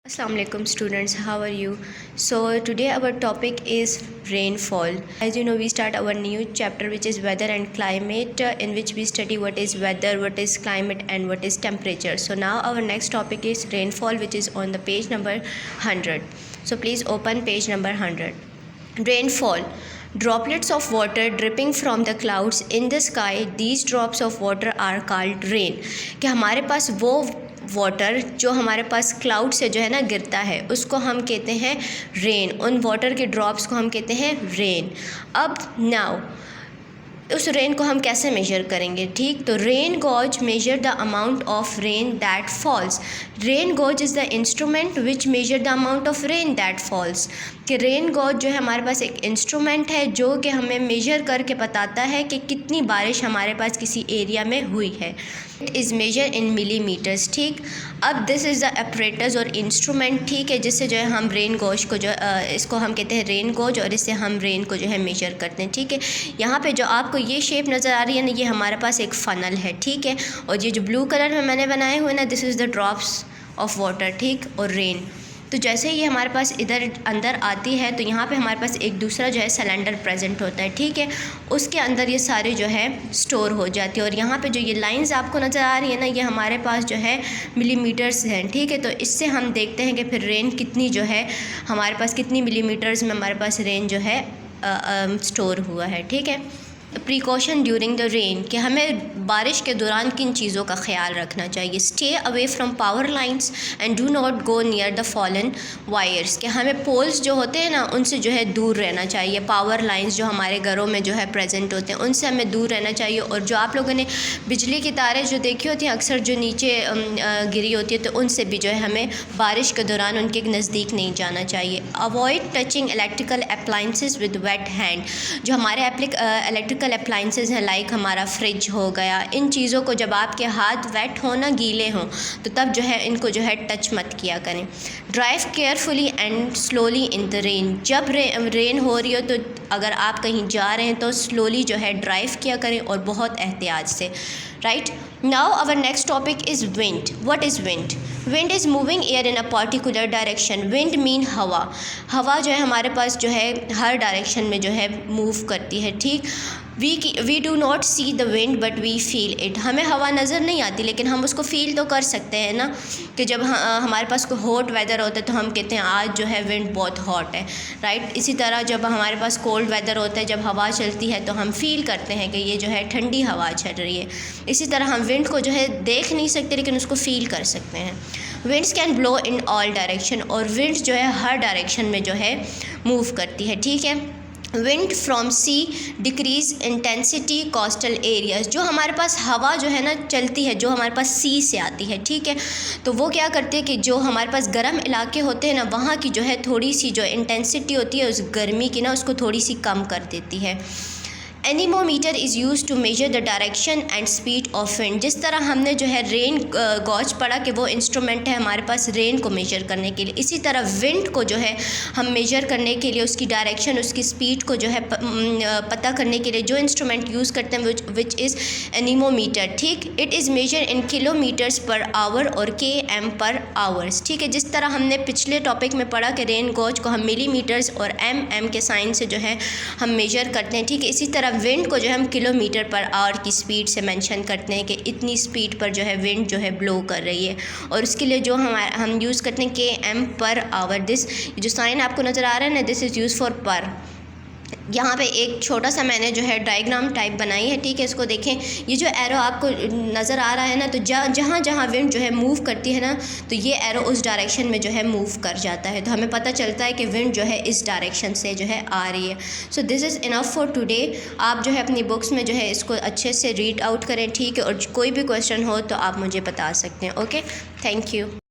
Assalamualaikum students, how are you? So today our topic is rainfall. As you know, we start our new chapter which is weather and climate, in which we study what is weather, what is climate and what is temperature. So now our next topic is rainfall, which is on the page number 100. So please open page number 100. Rainfall. Droplets of water dripping from the clouds in the sky. These drops of water are called rain. कि हमारे पास वो water जो हमारे पास cloud से जो है ना गिरता है उसको हम कहते हैं रेन। उन वाटर के ड्रॉप्स को हम कहते हैं रेन। अब नाउ उस रेन को हम कैसे मेजर करेंगे? ठीक, तो rain gauge measure the amount of rain that falls. Rain gauge is the instrument which measure the amount of rain that falls. कि रेन गॉज जो है हमारे पास एक इंस्ट्रूमेंट है जो कि हमें मेजर करके बताता है कि कितनी बारिश हमारे पास किसी एरिया में हुई है। It is measure in millimetres. ठीक, अब दिस इज़ द अपरेटस और इंस्ट्रूमेंट, ठीक है, जिससे जो है हम रेन गॉज को जो इसको हम कहते हैं रेन गॉज, और इससे हम रेन को जो है मेजर करते हैं। ठीक है, यहाँ पे जो आपको ये शेप नज़र आ रही है ना, ये हमारे पास एक फ़नल है। ठीक है, और ये जो ब्लू कलर में मैंने बनाए हुए ना, this is the drops of water. ठीक, और रेन। तो जैसे ही हमारे पास इधर अंदर आती है तो यहाँ पे हमारे पास एक दूसरा जो है सिलेंडर प्रेजेंट होता है। ठीक है, उसके अंदर ये सारे जो है स्टोर हो जाती है। और यहाँ पे जो ये लाइंस आपको नज़र आ रही है ना, ये हमारे पास जो है मिलीमीटर्स हैं। ठीक है, तो इससे हम देखते हैं कि फिर रेन कितनी जो है हमारे पास कितनी मिलीमीटर्स में हमारे पास रेन जो है स्टोर हुआ है। ठीक है, प्रिकॉशन ड्यूरिंग द रेन, कि हमें बारिश के दौरान किन चीज़ों का ख्याल रखना चाहिए। Stay away from power lines and do not go near the fallen wires, कि हमें पोल्स जो होते हैं ना उनसे जो है दूर रहना चाहिए। पावर लाइंस जो हमारे घरों में जो है प्रेजेंट होते हैं उनसे हमें दूर रहना चाहिए। और जो आप लोगों ने बिजली की तारें जो देखी होती हैं अक्सर जो नीचे गिरी होती है, तो उनसे भी जो है हमें बारिश के दौरान उनके नज़दीक नहीं जाना चाहिए। Avoid touching electrical appliances with weight hand, जो हमारे इलेक्ट्रिकल अप्लाइंसेस हैं लाइक हमारा फ्रिज हो गया, इन चीज़ों को जब आपके हाथ वेट हो ना, गीले हों, तो तब जो है इनको जो है टच मत किया करें। Drive carefully and slowly in the rain, जब रेन हो रही हो तो अगर आप कहीं जा रहे हैं तो स्लोली जो है ड्राइव किया करें और बहुत एहतियात से। Right, now our next topic is wind. What is wind? Wind is moving air in a particular direction. Wind mean हवा। हवा जो है हमारे पास जो है हर डायरेक्शन में जो है मूव करती है। ठीक, we do not see the wind but we feel it. हमें हवा नज़र नहीं आती लेकिन हम उसको फ़ील तो कर सकते हैं ना, कि जब हमारे पास कोई हॉट वेदर होता है तो हम कहते हैं आज जो है विंड बहुत हॉट है। राइट, इसी तरह जब हमारे पास कोल्ड वेदर होता है, जब हवा चलती है तो हम फील करते हैं कि ये जो है ठंडी हवा चल रही है। इसी तरह हम विंड को जो है देख नहीं सकते लेकिन उसको फील कर सकते हैं। Winds can blow in all direction, और विंड जो है हर डायरेक्शन में जो है मूव करती है। ठीक है, wind from sea decrease intensity coastal areas, जो हमारे पास हवा जो है ना चलती है जो हमारे पास सी से आती है। ठीक है, तो वो क्या करते हैं कि जो हमारे पास गर्म इलाके होते हैं ना, वहाँ की जो है थोड़ी सी जो इंटेंसिटी होती है उस गर्मी की ना, उसको थोड़ी सी कम कर देती है। Anemometer is use to measure the direction and speed of wind. जिस तरह हमने जो है रेन गॉज पढ़ा कि वो इंस्ट्रूमेंट है हमारे पास रेन को मेजर करने के लिए, इसी तरह विंड को जो है हम मेजर करने के लिए उसकी डायरेक्शन, उसकी स्पीड को जो है पता करने के लिए जो इंस्ट्रूमेंट यूज़ करते हैं विच इज़ एनीमोमीटर। ठीक, it is measure in kilometres per hour और km पर आवर्स। ठीक है, जिस तरह हमने पिछले टॉपिक में पढ़ा कि रेन गॉज को हम मिलीमीटर्स और mm के साइन से जो है हम मेजर करते हैं। ठीक है, इसी तरह विंड को जो है हम किलोमीटर पर आवर की स्पीड से मेंशन करते हैं कि इतनी स्पीड पर जो है विंड जो है ब्लो कर रही है, और उसके लिए जो हम यूज़ करते हैं km पर आवर। दिस जो साइन आपको नज़र आ रहा है ना, दिस इज़ यूज़ फॉर पर। यहाँ पे एक छोटा सा मैंने जो है डायग्राम टाइप बनाई है। ठीक है, इसको देखें, ये जो एरो आपको नज़र आ रहा है ना, तो जहाँ जहाँ विंड जो है मूव करती है ना, तो ये एरो उस डायरेक्शन में जो है मूव कर जाता है, तो हमें पता चलता है कि विंड जो है इस डायरेक्शन से जो है आ रही है। So this is enough for today. आप जो है अपनी बुक्स में जो है इसको अच्छे से रीड आउट करें। ठीक है, और कोई भी क्वेश्चन हो तो आप मुझे बता सकते हैं। Okay, thank you.